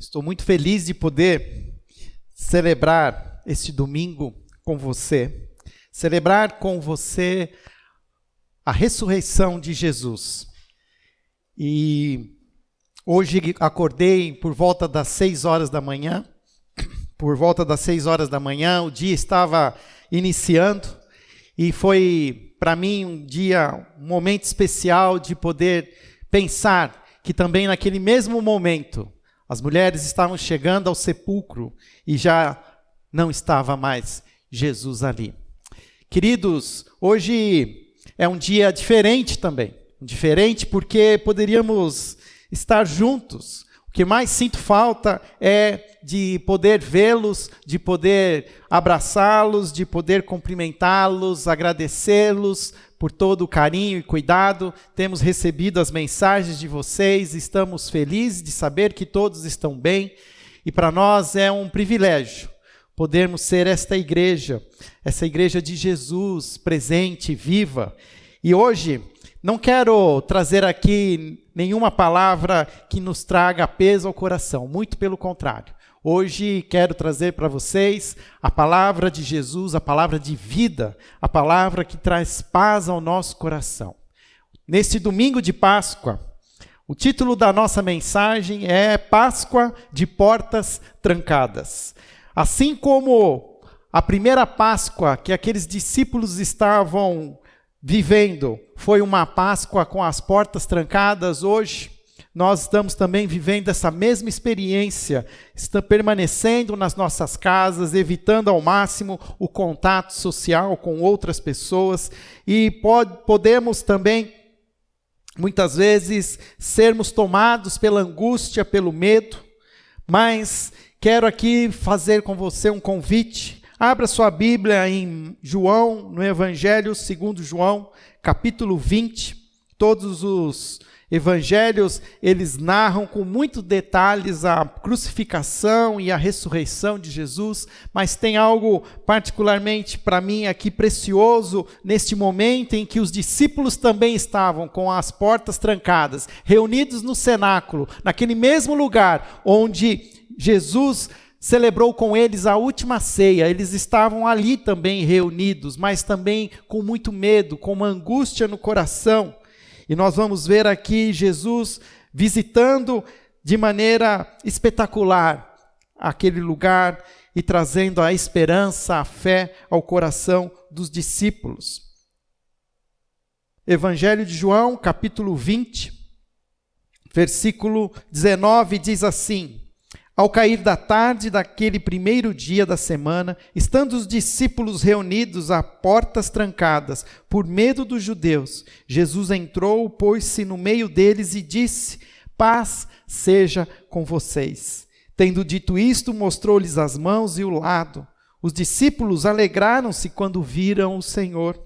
Estou muito feliz de poder celebrar este domingo com você. Celebrar com você a ressurreição de Jesus. E hoje acordei por volta das 6 horas da manhã. Por volta das 6 horas da manhã, o dia estava iniciando. E foi para mim um momento especial de poder pensar que também naquele mesmo momento, as mulheres estavam chegando ao sepulcro e já não estava mais Jesus ali. Queridos, hoje é um dia diferente também. Diferente porque poderíamos estar juntos. O que mais sinto falta é de poder vê-los, de poder abraçá-los, de poder cumprimentá-los, agradecê-los por todo o carinho e cuidado. Temos recebido as mensagens de vocês, estamos felizes de saber que todos estão bem. E para nós é um privilégio podermos ser essa igreja de Jesus, presente, viva. E hoje não quero trazer aqui nenhuma palavra que nos traga peso ao coração, muito pelo contrário. Hoje quero trazer para vocês a palavra de Jesus, a palavra de vida, a palavra que traz paz ao nosso coração. Neste domingo de Páscoa, o título da nossa mensagem é Páscoa de Portas Trancadas. Assim como a primeira Páscoa que aqueles discípulos estavam vivendo foi uma Páscoa com as portas trancadas, hoje nós estamos também vivendo essa mesma experiência, estamos permanecendo nas nossas casas, evitando ao máximo o contato social com outras pessoas e podemos também, muitas vezes, sermos tomados pela angústia, pelo medo, mas quero aqui fazer com você um convite. Abra sua Bíblia em João, no Evangelho segundo João, capítulo 20. Todos os evangelhos, eles narram com muitos detalhes a crucificação e a ressurreição de Jesus, mas tem algo particularmente para mim aqui precioso neste momento em que os discípulos também estavam com as portas trancadas, reunidos no cenáculo, naquele mesmo lugar onde Jesus celebrou com eles a última ceia. Eles estavam ali também reunidos, mas também com muito medo, com uma angústia no coração. E nós vamos ver aqui Jesus visitando de maneira espetacular aquele lugar e trazendo a esperança, a fé ao coração dos discípulos. Evangelho de João, capítulo 20, versículo 19, diz assim: Ao cair da tarde daquele primeiro dia da semana, estando os discípulos reunidos a portas trancadas, por medo dos judeus, Jesus entrou, pôs-se no meio deles e disse: Paz seja com vocês. Tendo dito isto, mostrou-lhes as mãos e o lado. Os discípulos alegraram-se quando viram o Senhor.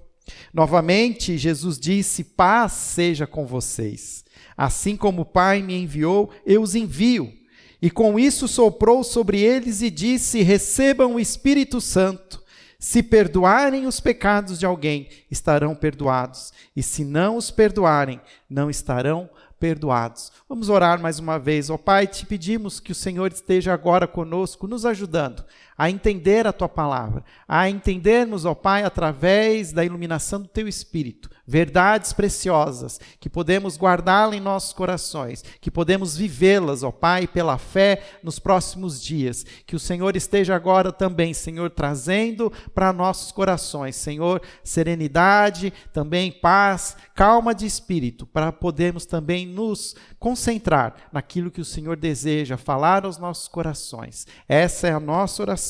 Novamente, Jesus disse: Paz seja com vocês. Assim como o Pai me enviou, eu os envio. E com isso soprou sobre eles e disse: Recebam o Espírito Santo. Se perdoarem os pecados de alguém, estarão perdoados. E se não os perdoarem, não estarão perdoados. Vamos orar mais uma vez. Ó Pai, te pedimos que o Senhor esteja agora conosco, nos ajudando a entender a Tua palavra, a entendermos, ó Pai, através da iluminação do Teu Espírito, verdades preciosas, que podemos guardá-las em nossos corações, que podemos vivê-las, ó Pai, pela fé nos próximos dias. Que o Senhor esteja agora também, Senhor, trazendo para nossos corações, Senhor, serenidade, também paz, calma de espírito, para podermos também nos concentrar naquilo que o Senhor deseja falar aos nossos corações. Essa é a nossa oração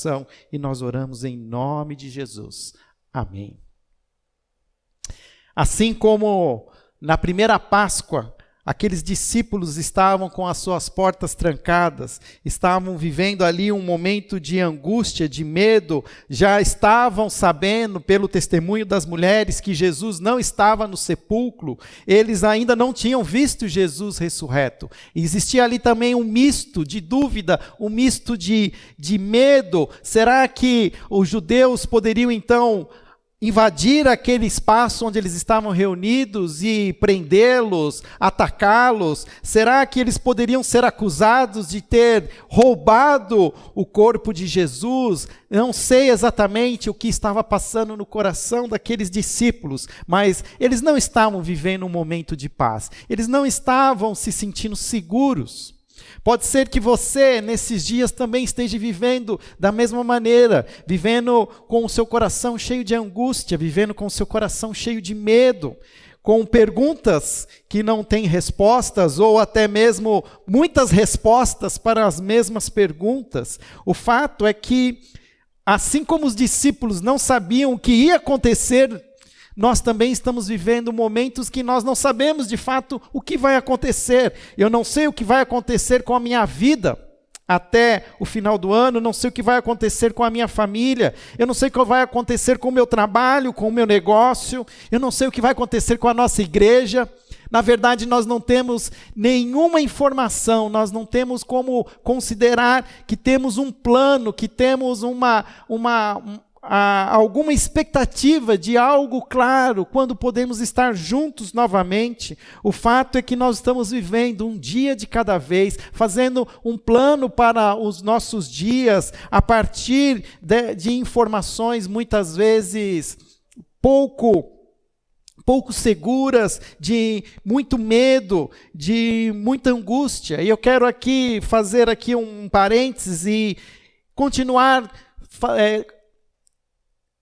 e nós oramos em nome de Jesus. Amém. Assim como na primeira Páscoa, aqueles discípulos estavam com as suas portas trancadas, estavam vivendo ali um momento de angústia, de medo, já estavam sabendo pelo testemunho das mulheres que Jesus não estava no sepulcro, eles ainda não tinham visto Jesus ressurreto. Existia ali também um misto de dúvida, um misto de medo. Será que os judeus poderiam então invadir aquele espaço onde eles estavam reunidos e prendê-los, atacá-los? Será que eles poderiam ser acusados de ter roubado o corpo de Jesus? Não sei exatamente o que estava passando no coração daqueles discípulos, mas eles não estavam vivendo um momento de paz. Eles não estavam se sentindo seguros. Pode ser que você, nesses dias, também esteja vivendo da mesma maneira, vivendo com o seu coração cheio de angústia, vivendo com o seu coração cheio de medo, com perguntas que não têm respostas, ou até mesmo muitas respostas para as mesmas perguntas. O fato é que, assim como os discípulos não sabiam o que ia acontecer, nós também estamos vivendo momentos que nós não sabemos de fato o que vai acontecer. Eu não sei o que vai acontecer com a minha vida até o final do ano, não sei o que vai acontecer com a minha família, eu não sei o que vai acontecer com o meu trabalho, com o meu negócio, eu não sei o que vai acontecer com a nossa igreja. Na verdade, nós não temos nenhuma informação, nós não temos como considerar que temos um plano, que temos alguma expectativa de algo claro, quando podemos estar juntos novamente. O fato é que nós estamos vivendo um dia de cada vez, fazendo um plano para os nossos dias, a partir de informações muitas vezes pouco seguras, de muito medo, de muita angústia. E eu quero aqui fazer aqui um parênteses e continuar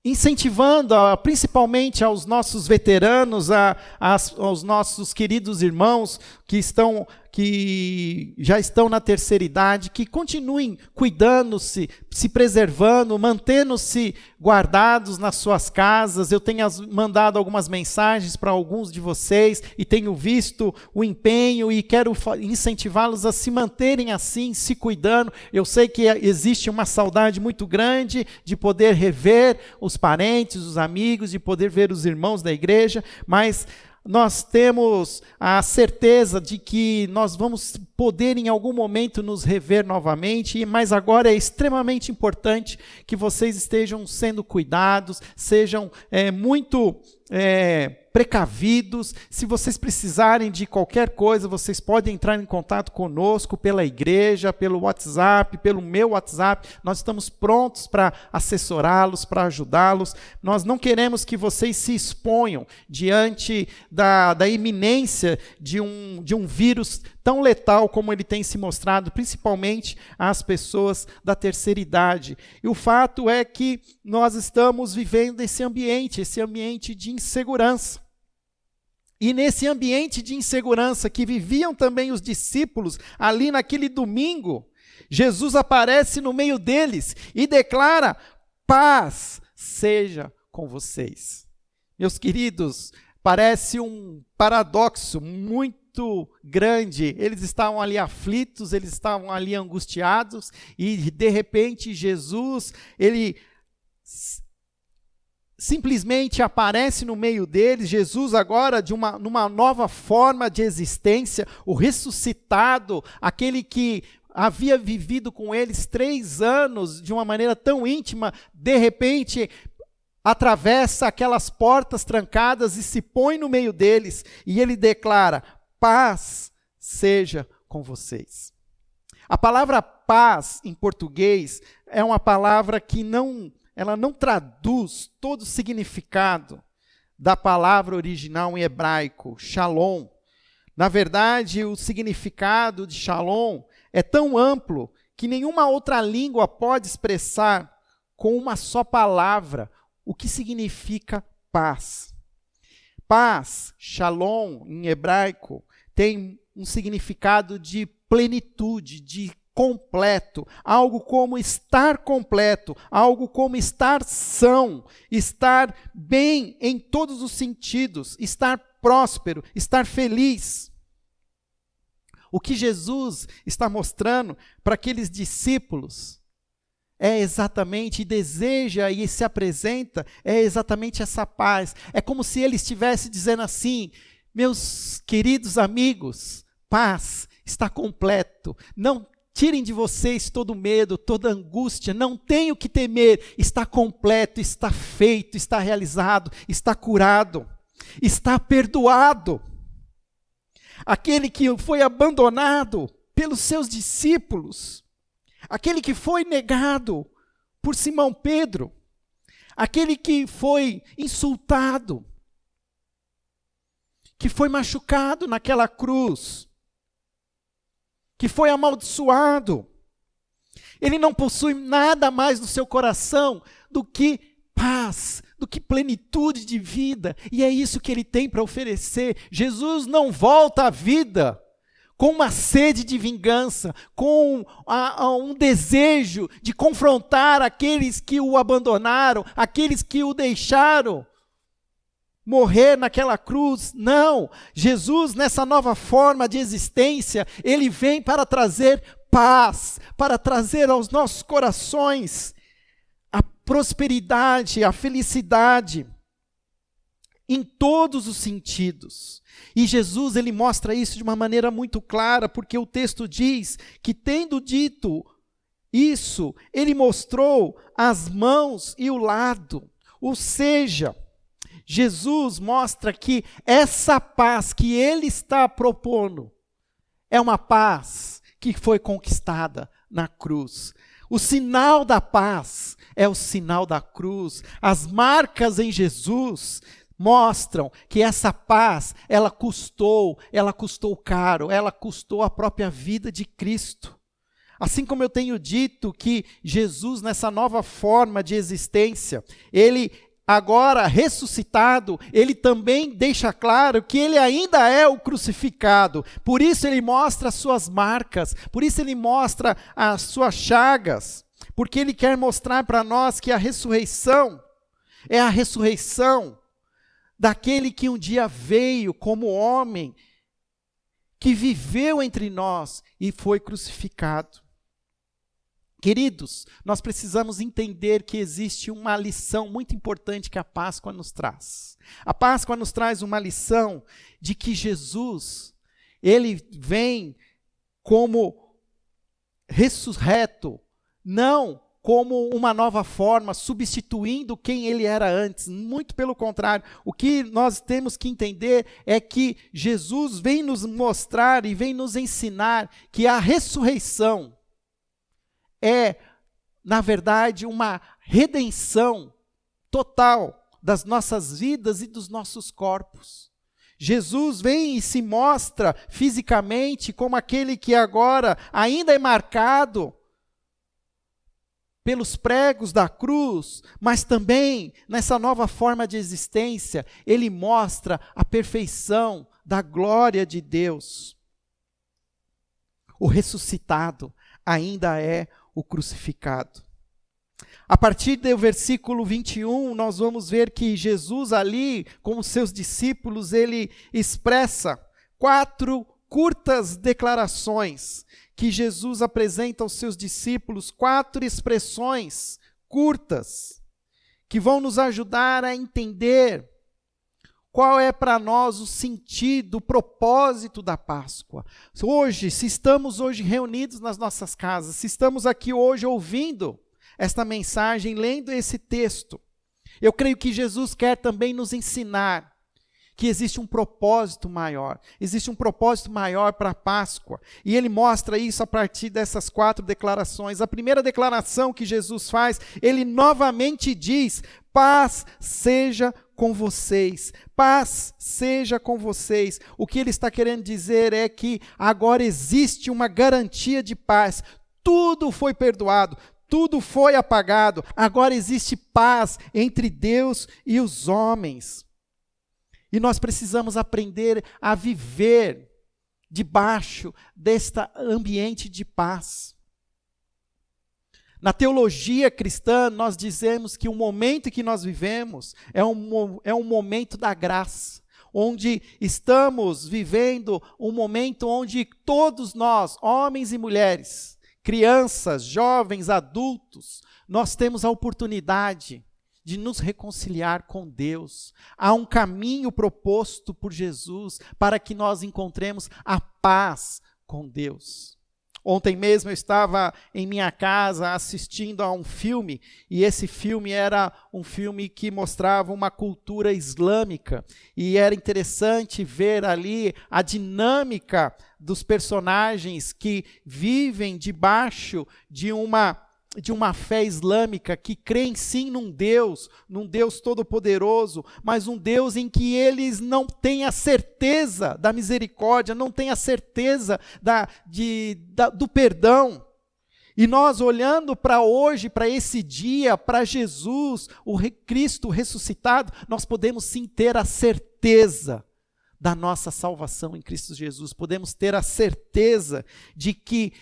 incentivando principalmente aos nossos veteranos, aos nossos queridos irmãos que já estão na terceira idade, que continuem cuidando-se, se preservando, mantendo-se guardados nas suas casas. Eu tenho mandado algumas mensagens para alguns de vocês e tenho visto o empenho e quero incentivá-los a se manterem assim, se cuidando. Eu sei que existe uma saudade muito grande de poder rever os parentes, os amigos, de poder ver os irmãos da igreja, mas nós temos a certeza de que nós vamos poder em algum momento nos rever novamente, mas agora é extremamente importante que vocês estejam sendo cuidados, sejam muito precavidos. Se vocês precisarem de qualquer coisa, vocês podem entrar em contato conosco pela igreja, pelo WhatsApp, pelo meu WhatsApp. Nós estamos prontos para assessorá-los, para ajudá-los. Nós não queremos que vocês se exponham diante da iminência de um vírus tão letal como ele tem se mostrado, principalmente às pessoas da terceira idade. E o fato é que nós estamos vivendo esse ambiente de insegurança. E nesse ambiente de insegurança que viviam também os discípulos, ali naquele domingo, Jesus aparece no meio deles e declara: paz seja com vocês. Meus queridos, parece um paradoxo muito grande. Eles estavam ali aflitos, eles estavam ali angustiados, e de repente Jesus, ele simplesmente aparece no meio deles. Jesus agora numa nova forma de existência, o ressuscitado, aquele que havia vivido com eles 3 anos de uma maneira tão íntima, de repente atravessa aquelas portas trancadas e se põe no meio deles, e ele declara: paz seja com vocês. A palavra paz em português é uma palavra que ela não traduz todo o significado da palavra original em hebraico, shalom. Na verdade, o significado de shalom é tão amplo que nenhuma outra língua pode expressar com uma só palavra o que significa paz. Paz, shalom, em hebraico, tem um significado de plenitude, de completo, algo como estar completo, algo como estar são, estar bem em todos os sentidos, estar próspero, estar feliz. O que Jesus está mostrando para aqueles discípulos é exatamente, e deseja e se apresenta, é exatamente essa paz. É como se ele estivesse dizendo assim: meus queridos amigos, paz está completo, não Tirem de vocês todo medo, toda angústia, não tenho o que temer, está completo, está feito, está realizado, está curado, está perdoado. Aquele que foi abandonado pelos seus discípulos, aquele que foi negado por Simão Pedro, aquele que foi insultado, que foi machucado naquela cruz, que foi amaldiçoado, ele não possui nada mais no seu coração do que paz, do que plenitude de vida, e é isso que ele tem para oferecer. Jesus não volta à vida com uma sede de vingança, com um desejo de confrontar aqueles que o abandonaram, aqueles que o deixaram morrer naquela cruz. Não, Jesus, nessa nova forma de existência, ele vem para trazer paz, para trazer aos nossos corações a prosperidade, a felicidade, em todos os sentidos. E Jesus, ele mostra isso de uma maneira muito clara, porque o texto diz que, tendo dito isso, ele mostrou as mãos e o lado, ou seja, Jesus mostra que essa paz que ele está propondo é uma paz que foi conquistada na cruz. O sinal da paz é o sinal da cruz. As marcas em Jesus mostram que essa paz, ela custou caro, ela custou a própria vida de Cristo. Assim como eu tenho dito que Jesus, nessa nova forma de existência, ele agora ressuscitado, ele também deixa claro que ele ainda é o crucificado. Por isso ele mostra as suas marcas, por isso ele mostra as suas chagas, porque ele quer mostrar para nós que a ressurreição é a ressurreição daquele que um dia veio como homem, que viveu entre nós e foi crucificado. Queridos, nós precisamos entender que existe uma lição muito importante que a Páscoa nos traz. A Páscoa nos traz uma lição de que Jesus, ele vem como ressurreto, não como uma nova forma, substituindo quem ele era antes. Muito pelo contrário, o que nós temos que entender é que Jesus vem nos mostrar e vem nos ensinar que a ressurreição é, na verdade, uma redenção total das nossas vidas e dos nossos corpos. Jesus vem e se mostra fisicamente como aquele que agora ainda é marcado pelos pregos da cruz, mas também, nessa nova forma de existência, ele mostra a perfeição da glória de Deus. O ressuscitado ainda é o crucificado. A partir do versículo 21, nós vamos ver que Jesus ali, com os seus discípulos, ele expressa 4 curtas declarações que Jesus apresenta aos seus discípulos, 4 expressões curtas, que vão nos ajudar a entender qual é para nós o sentido, o propósito da Páscoa. Hoje, se estamos hoje reunidos nas nossas casas, se estamos aqui hoje ouvindo esta mensagem, lendo esse texto, eu creio que Jesus quer também nos ensinar que existe um propósito maior. Existe um propósito maior para a Páscoa. E ele mostra isso a partir dessas 4 declarações. A primeira declaração que Jesus faz, ele novamente diz: paz seja com vocês. Paz seja com vocês. O que ele está querendo dizer é que agora existe uma garantia de paz. Tudo foi perdoado. Tudo foi apagado. Agora existe paz entre Deus e os homens. E nós precisamos aprender a viver debaixo deste ambiente de paz. Na teologia cristã, nós dizemos que o momento que nós vivemos é um momento da graça, onde estamos vivendo um momento onde todos nós, homens e mulheres, crianças, jovens, adultos, nós temos a oportunidade de nos reconciliar com Deus. Há um caminho proposto por Jesus para que nós encontremos a paz com Deus. Ontem mesmo eu estava em minha casa assistindo a um filme, e esse filme era um filme que mostrava uma cultura islâmica, e era interessante ver ali a dinâmica dos personagens que vivem debaixo de uma fé islâmica, que creem sim num Deus todo-poderoso, mas um Deus em que eles não têm a certeza da misericórdia, não têm a certeza do perdão. E nós olhando para hoje, para esse dia, para Jesus, o Cristo ressuscitado, nós podemos sim ter a certeza da nossa salvação em Cristo Jesus. Podemos ter a certeza de que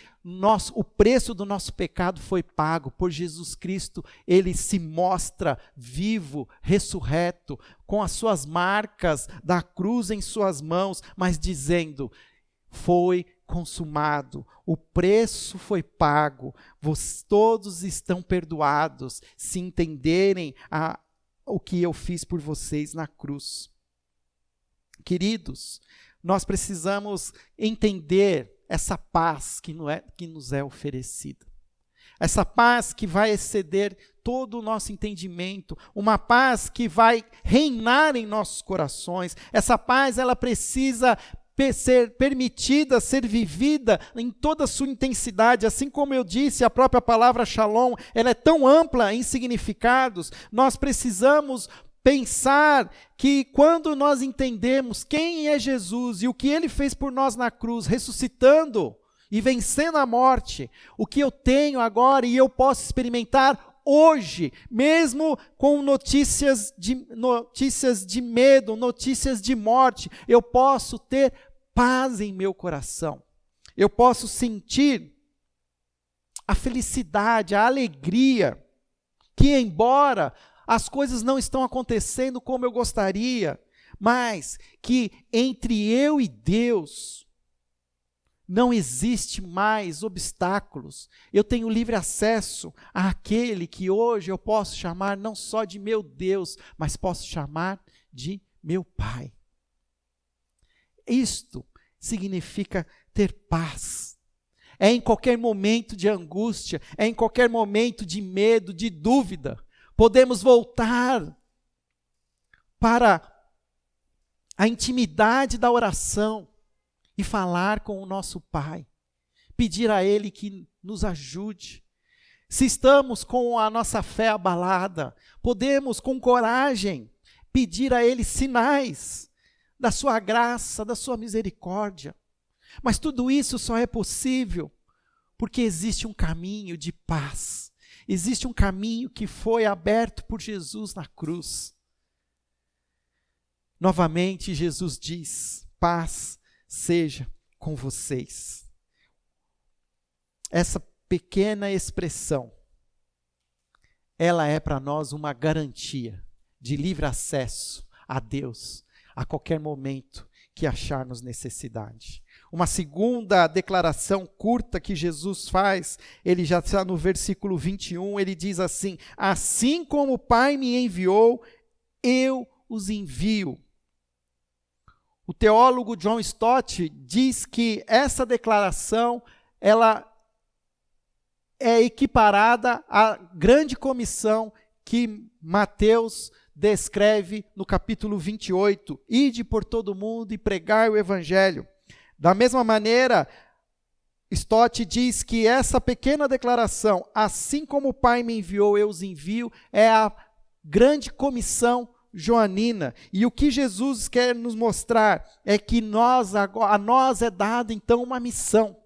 o preço do nosso pecado foi pago por Jesus Cristo. Ele se mostra vivo, ressurreto, com as suas marcas da cruz em suas mãos, mas dizendo: foi consumado, o preço foi pago, todos estão perdoados, se entenderem o que eu fiz por vocês na cruz. Queridos, nós precisamos entender essa paz que nos é oferecida. Essa paz que vai exceder todo o nosso entendimento, uma paz que vai reinar em nossos corações. Essa paz, ela precisa ser permitida, ser vivida em toda a sua intensidade. Assim como eu disse, a própria palavra shalom, ela é tão ampla em significados. Nós precisamos pensar que quando nós entendemos quem é Jesus e o que Ele fez por nós na cruz, ressuscitando e vencendo a morte, o que eu tenho agora e eu posso experimentar hoje, mesmo com notícias de medo, notícias de morte, eu posso ter paz em meu coração. Eu posso sentir a felicidade, a alegria, que embora as coisas não estão acontecendo como eu gostaria, mas que entre eu e Deus não existe mais obstáculos. Eu tenho livre acesso àquele que hoje eu posso chamar não só de meu Deus, mas posso chamar de meu Pai. Isto significa ter paz. É em qualquer momento de angústia, é em qualquer momento de medo, de dúvida, podemos voltar para a intimidade da oração e falar com o nosso Pai, pedir a Ele que nos ajude. Se estamos com a nossa fé abalada, podemos com coragem pedir a Ele sinais da sua graça, da sua misericórdia. Mas tudo isso só é possível porque existe um caminho de paz. Existe um caminho que foi aberto por Jesus na cruz. Novamente, Jesus diz: paz seja com vocês. Essa pequena expressão, ela é para nós uma garantia de livre acesso a Deus a qualquer momento que acharmos necessidade. Uma segunda declaração curta que Jesus faz, ele já está no versículo 21, ele diz assim: assim como o Pai me enviou, eu os envio. O teólogo John Stott diz que essa declaração, ela é equiparada à grande comissão que Mateus descreve no capítulo 28, ide por todo o mundo e pregai o evangelho. Da mesma maneira, Stott diz que essa pequena declaração, assim como o Pai me enviou, eu os envio, é a grande comissão joanina. E o que Jesus quer nos mostrar é que a nós é dada então uma missão.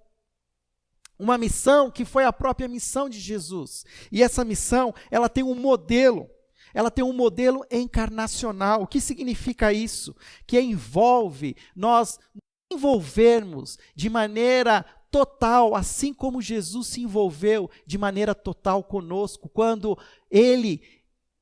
Uma missão que foi a própria missão de Jesus. E essa missão, ela tem um modelo. Ela tem um modelo encarnacional. O que significa isso? Que envolve nós envolvermos de maneira total, assim como Jesus se envolveu de maneira total conosco, quando Ele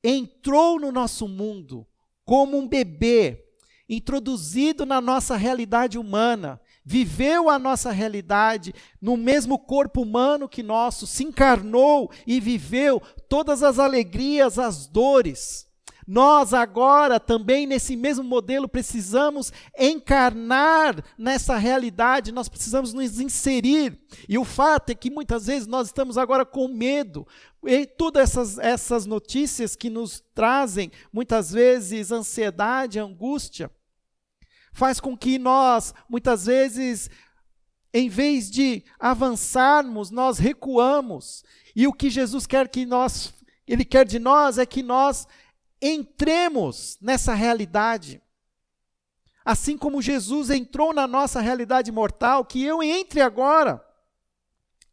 entrou no nosso mundo como um bebê, introduzido na nossa realidade humana, viveu a nossa realidade no mesmo corpo humano que nosso, se encarnou e viveu todas as alegrias, as dores Nós agora também nesse mesmo modelo precisamos encarnar nessa realidade, nós precisamos nos inserir. E o fato é que muitas vezes nós estamos agora com medo. E todas essas notícias que nos trazem muitas vezes ansiedade, angústia, faz com que nós muitas vezes, em vez de avançarmos, nós recuamos. E o que Jesus quer Ele quer de nós é que nós entremos nessa realidade. Assim como Jesus entrou na nossa realidade mortal, que eu entre agora,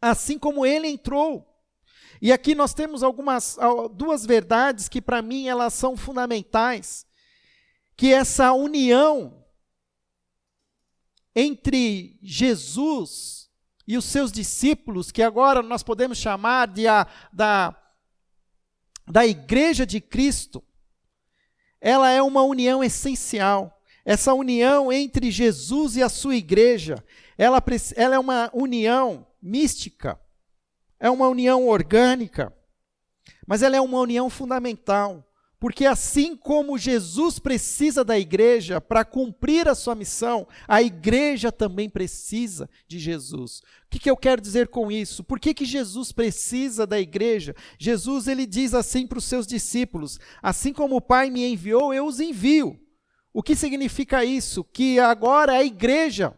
assim como Ele entrou. E aqui nós temos duas verdades que para mim elas são fundamentais, que essa união entre Jesus e os seus discípulos, que agora nós podemos chamar da Igreja de Cristo, ela é uma união essencial. Essa união entre Jesus e a sua igreja, ela é uma união mística, é uma união orgânica, mas ela é uma união fundamental, porque assim como Jesus precisa da igreja para cumprir a sua missão, a igreja também precisa de Jesus. O que eu quero dizer com isso? Por que Jesus precisa da igreja? Jesus ele diz assim para os seus discípulos: assim como o Pai me enviou, eu os envio. O que significa isso? Que agora a igreja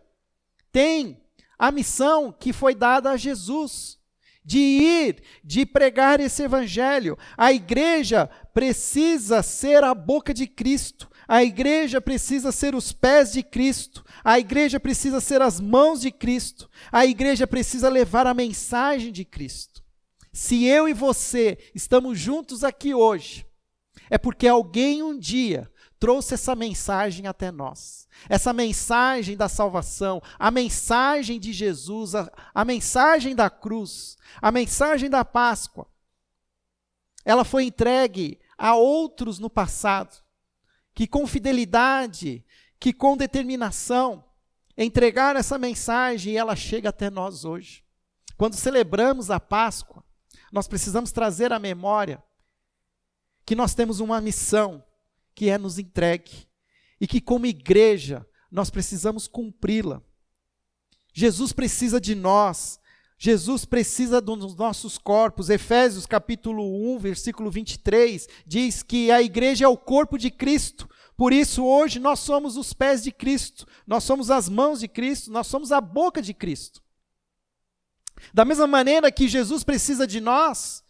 tem a missão que foi dada a Jesus, de ir, de pregar esse evangelho. A igreja precisa ser a boca de Cristo, a igreja precisa ser os pés de Cristo, a igreja precisa ser as mãos de Cristo, a igreja precisa levar a mensagem de Cristo. Se eu e você estamos juntos aqui hoje, é porque alguém um dia trouxe essa mensagem até nós. Essa mensagem da salvação, a mensagem de Jesus, a mensagem da cruz, a mensagem da Páscoa. Ela foi entregue a outros no passado, que com fidelidade, que com determinação, entregaram essa mensagem e ela chega até nós hoje. Quando celebramos a Páscoa, nós precisamos trazer à memória que nós temos uma missão que é nos entregue e que como igreja nós precisamos cumpri-la. Jesus precisa de nós, Jesus precisa dos nossos corpos. Efésios capítulo 1, versículo 23, diz que a igreja é o corpo de Cristo. Por isso hoje nós somos os pés de Cristo, nós somos as mãos de Cristo, nós somos a boca de Cristo. Da mesma maneira que Jesus precisa de nós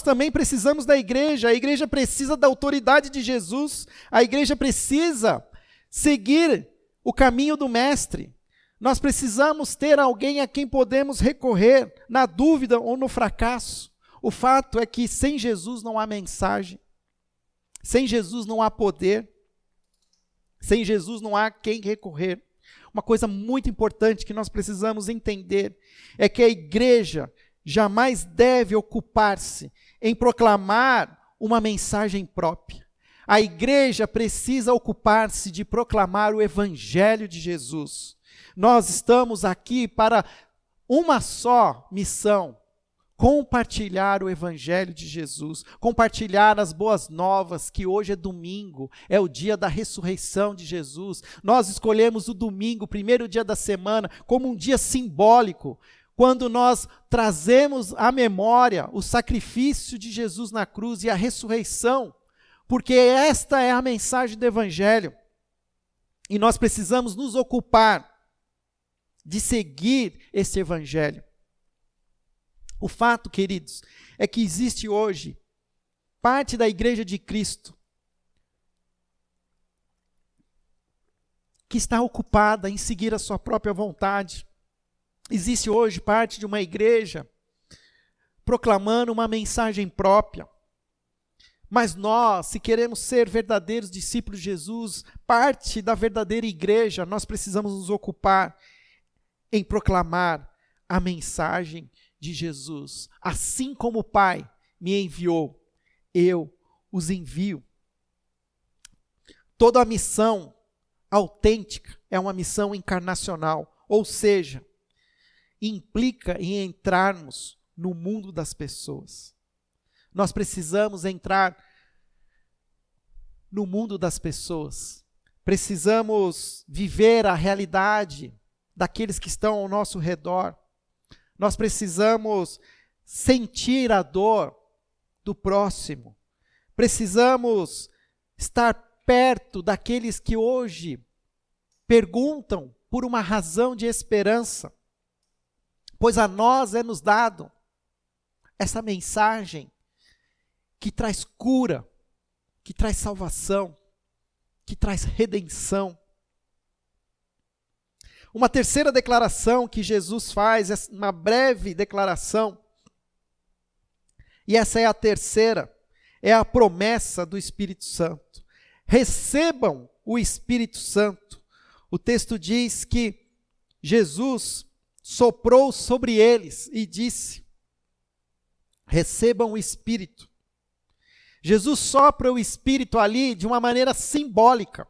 também precisamos da igreja. A igreja precisa da autoridade de Jesus, a igreja precisa seguir o caminho do Mestre. Nós precisamos ter alguém a quem podemos recorrer na dúvida ou no fracasso. O fato é que sem Jesus não há mensagem, sem Jesus não há poder, sem Jesus não há quem recorrer. Uma coisa muito importante que nós precisamos entender é que a igreja jamais deve ocupar-se em proclamar uma mensagem própria. A igreja precisa ocupar-se de proclamar o evangelho de Jesus. Nós estamos aqui para uma só missão: compartilhar o evangelho de Jesus, compartilhar as boas novas, que hoje é domingo, é o dia da ressurreição de Jesus. Nós escolhemos o domingo, o primeiro dia da semana, como um dia simbólico, quando nós trazemos à memória o sacrifício de Jesus na cruz e a ressurreição, porque esta é a mensagem do evangelho. E nós precisamos nos ocupar de seguir esse evangelho. O fato, queridos, é que existe hoje parte da igreja de Cristo que está ocupada em seguir a sua própria vontade. Existe hoje parte de uma igreja proclamando uma mensagem própria. Mas nós, se queremos ser verdadeiros discípulos de Jesus, parte da verdadeira igreja, nós precisamos nos ocupar em proclamar a mensagem de Jesus. Assim como o Pai me enviou, eu os envio. Toda a missão autêntica é uma missão encarnacional, ou seja, implica em entrarmos no mundo das pessoas. Nós precisamos entrar no mundo das pessoas. Precisamos viver a realidade daqueles que estão ao nosso redor. Nós precisamos sentir a dor do próximo. Precisamos estar perto daqueles que hoje perguntam por uma razão de esperança. Pois a nós é nos dado essa mensagem que traz cura, que traz salvação, que traz redenção. Uma terceira declaração que Jesus faz, é uma breve declaração, e essa é a terceira, é a promessa do Espírito Santo. Recebam o Espírito Santo. O texto diz que Jesus soprou sobre eles e disse: recebam o Espírito. Jesus sopra o Espírito ali de uma maneira simbólica,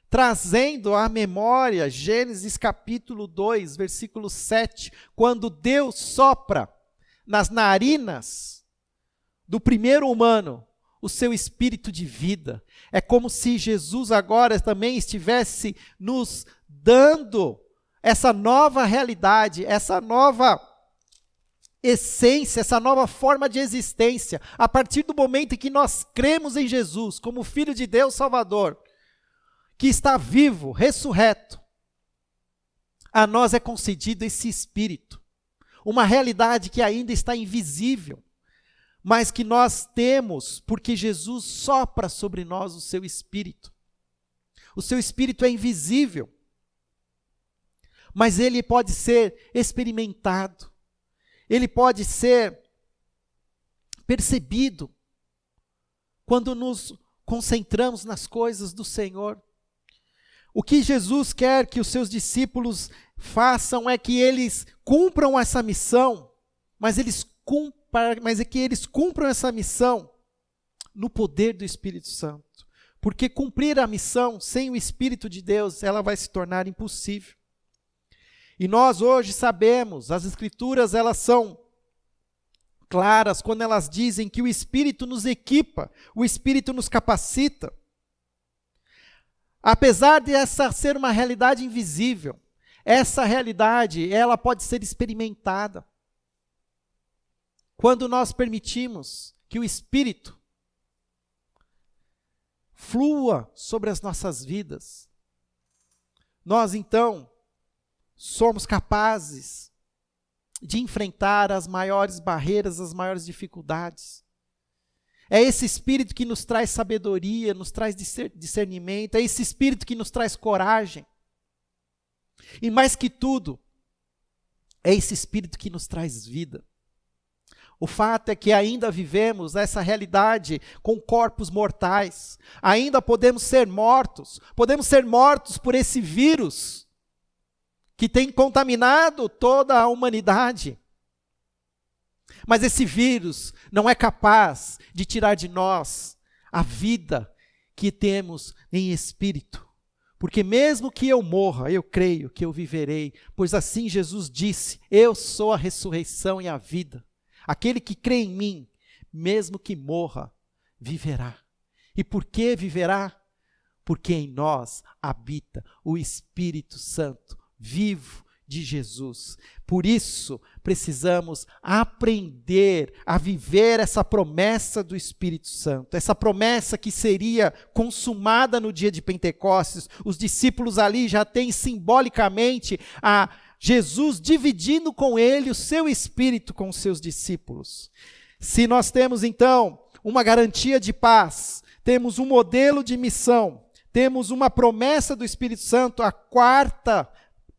trazendo à memória Gênesis capítulo 2, versículo 7, quando Deus sopra nas narinas do primeiro humano o seu espírito de vida. É como se Jesus agora também estivesse nos dando essa nova realidade, essa nova essência, essa nova forma de existência, a partir do momento em que nós cremos em Jesus como Filho de Deus Salvador, que está vivo, ressurreto, a nós é concedido esse Espírito, uma realidade que ainda está invisível, mas que nós temos porque Jesus sopra sobre nós o seu Espírito. O seu Espírito é invisível, mas ele pode ser experimentado, ele pode ser percebido quando nos concentramos nas coisas do Senhor. O que Jesus quer que os seus discípulos façam é que eles cumpram essa missão, mas é que eles cumpram essa missão no poder do Espírito Santo. Porque cumprir a missão sem o Espírito de Deus, ela vai se tornar impossível. E nós hoje sabemos, as Escrituras elas são claras quando elas dizem que o Espírito nos equipa, o Espírito nos capacita. Apesar de essa ser uma realidade invisível, essa realidade ela pode ser experimentada. Quando nós permitimos que o Espírito flua sobre as nossas vidas, nós então somos capazes de enfrentar as maiores barreiras, as maiores dificuldades. É esse Espírito que nos traz sabedoria, nos traz discernimento, é esse Espírito que nos traz coragem. E mais que tudo, é esse Espírito que nos traz vida. O fato é que ainda vivemos essa realidade com corpos mortais. Ainda podemos ser mortos por esse vírus que tem contaminado toda a humanidade. Mas esse vírus não é capaz de tirar de nós a vida que temos em espírito. Porque mesmo que eu morra, eu creio que eu viverei, pois assim Jesus disse: eu sou a ressurreição e a vida. Aquele que crê em mim, mesmo que morra, viverá. E por que viverá? Porque em nós habita o Espírito Santo, vivo de Jesus. Por isso, precisamos aprender a viver essa promessa do Espírito Santo, essa promessa que seria consumada no dia de Pentecostes. Os discípulos ali já têm simbolicamente a Jesus dividindo com ele o seu Espírito com os seus discípulos. Se nós temos então uma garantia de paz, temos um modelo de missão, temos uma promessa do Espírito Santo, a quarta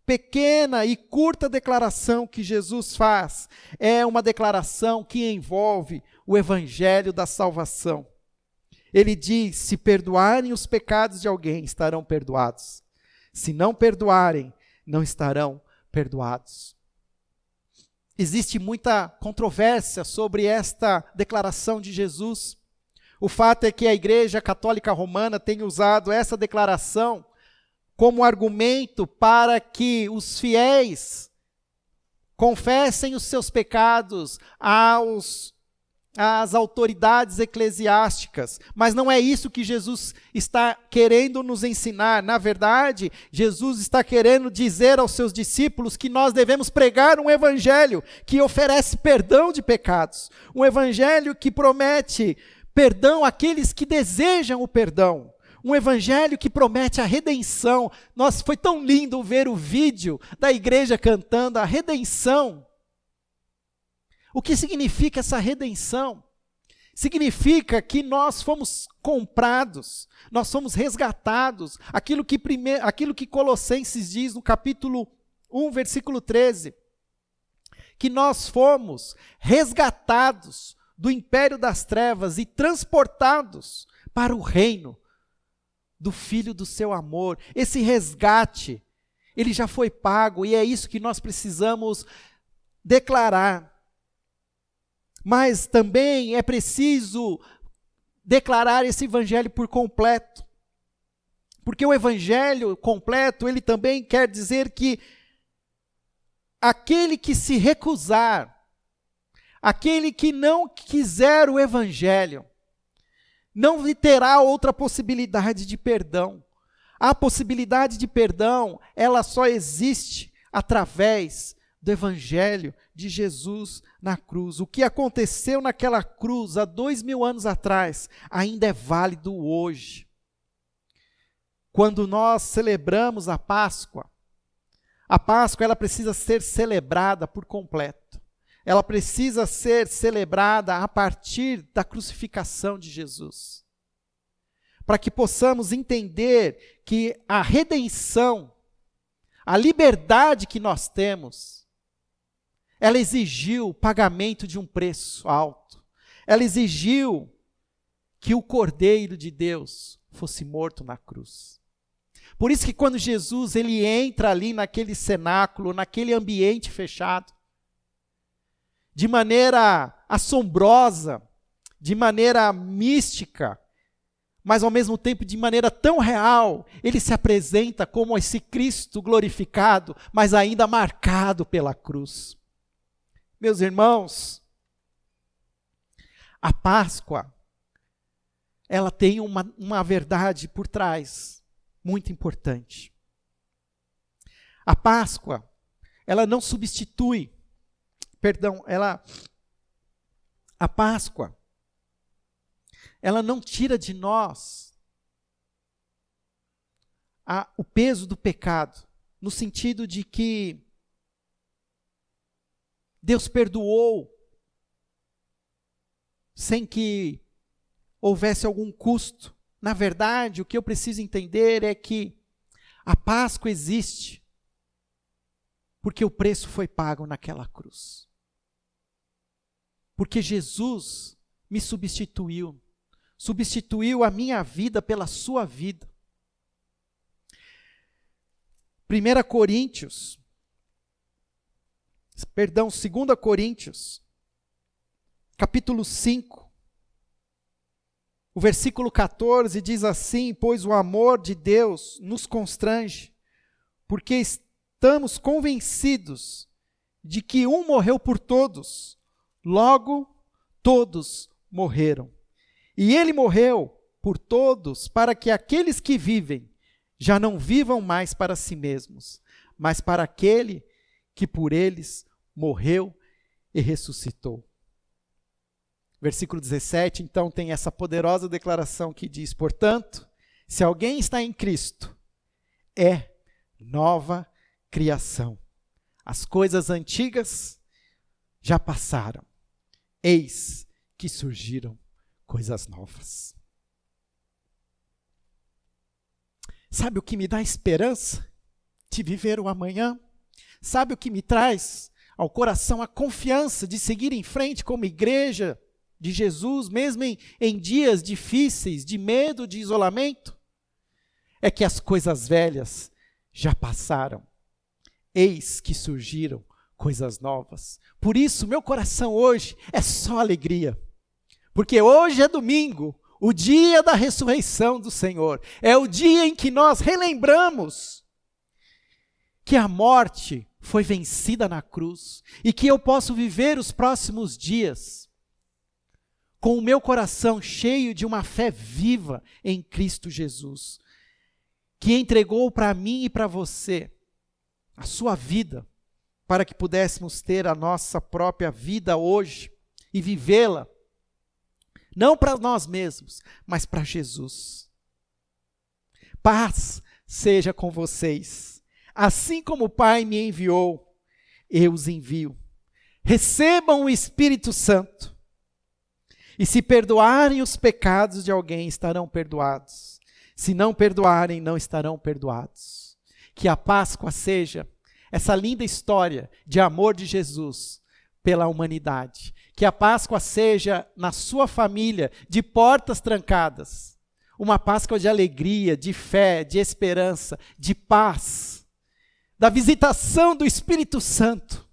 pequena e curta declaração que Jesus faz é uma declaração que envolve o evangelho da salvação. Ele diz: se perdoarem os pecados de alguém, estarão perdoados. Se não perdoarem, não estarão perdoados. Existe muita controvérsia sobre esta declaração de Jesus. O fato é que a Igreja Católica Romana tem usado essa declaração como argumento para que os fiéis confessem os seus pecados aos às autoridades eclesiásticas, mas não é isso que Jesus está querendo nos ensinar. Na verdade, Jesus está querendo dizer aos seus discípulos que nós devemos pregar um evangelho que oferece perdão de pecados, um evangelho que promete perdão àqueles que desejam o perdão, um evangelho que promete a redenção. Nossa, foi tão lindo ver o vídeo da igreja cantando a redenção. O que significa essa redenção? Significa que nós fomos comprados, nós fomos resgatados, aquilo que Colossenses diz no capítulo 1, versículo 13, que nós fomos resgatados do império das trevas e transportados para o reino do Filho do seu amor. Esse resgate, ele já foi pago e é isso que nós precisamos declarar. Mas também é preciso declarar esse evangelho por completo. Porque o evangelho completo, ele também quer dizer que aquele que se recusar, aquele que não quiser o evangelho, não terá outra possibilidade de perdão. A possibilidade de perdão, ela só existe através do evangelho de Jesus na cruz. O que aconteceu naquela cruz há 2000 anos atrás, ainda é válido hoje. Quando nós celebramos a Páscoa ela precisa ser celebrada por completo. Ela precisa ser celebrada a partir da crucificação de Jesus. Para que possamos entender que a redenção, a liberdade que nós temos, ela exigiu o pagamento de um preço alto. Ela exigiu que o Cordeiro de Deus fosse morto na cruz. Por isso que quando Jesus ele entra ali naquele cenáculo, naquele ambiente fechado, de maneira assombrosa, de maneira mística, mas ao mesmo tempo de maneira tão real, ele se apresenta como esse Cristo glorificado, mas ainda marcado pela cruz. Meus irmãos, a Páscoa, ela tem uma verdade por trás, muito importante. A Páscoa, ela não substitui, a Páscoa, ela não tira de nós o peso do pecado, no sentido de que Deus perdoou sem que houvesse algum custo. Na verdade, o que eu preciso entender é que a Páscoa existe porque o preço foi pago naquela cruz. Porque Jesus me substituiu a minha vida pela sua vida. 2 Coríntios, capítulo 5, o versículo 14 diz assim: pois o amor de Deus nos constrange, porque estamos convencidos de que um morreu por todos, logo todos morreram. E ele morreu por todos para que aqueles que vivem já não vivam mais para si mesmos, mas para aquele que por eles morreu e ressuscitou. Versículo 17, então, tem essa poderosa declaração que diz: portanto, se alguém está em Cristo, é nova criação. As coisas antigas já passaram, eis que surgiram coisas novas. Sabe o que me dá esperança de viver o amanhã? Sabe o que me traz ao coração a confiança de seguir em frente como igreja de Jesus, mesmo em dias difíceis, de medo, de isolamento? É que as coisas velhas já passaram, eis que surgiram coisas novas. Por isso, meu coração hoje é só alegria, porque hoje é domingo, o dia da ressurreição do Senhor, é o dia em que nós relembramos que a morte foi vencida na cruz, e que eu posso viver os próximos dias com o meu coração cheio de uma fé viva em Cristo Jesus, que entregou para mim e para você a sua vida, para que pudéssemos ter a nossa própria vida hoje e vivê-la, não para nós mesmos, mas para Jesus. Paz seja com vocês. Assim como o Pai me enviou, eu os envio. Recebam o Espírito Santo. E se perdoarem os pecados de alguém, estarão perdoados. Se não perdoarem, não estarão perdoados. Que a Páscoa seja essa linda história de amor de Jesus pela humanidade. Que a Páscoa seja, na sua família, de portas trancadas. Uma Páscoa de alegria, de fé, de esperança, de paz. Da visitação do Espírito Santo.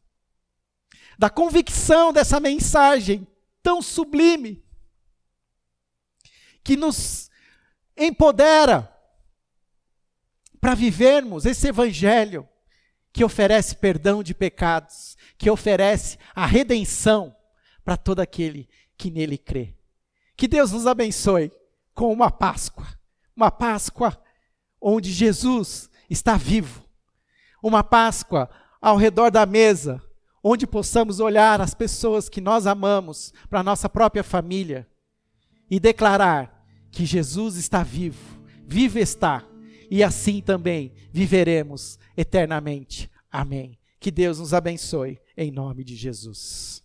Da convicção dessa mensagem tão sublime, que nos empodera para vivermos esse evangelho que oferece perdão de pecados, que oferece a redenção para todo aquele que nele crê. Que Deus nos abençoe com uma Páscoa onde Jesus está vivo, uma Páscoa ao redor da mesa, onde possamos olhar as pessoas que nós amamos, para a nossa própria família, e declarar que Jesus está vivo, vivo está, e assim também viveremos eternamente. Amém. Que Deus nos abençoe, em nome de Jesus.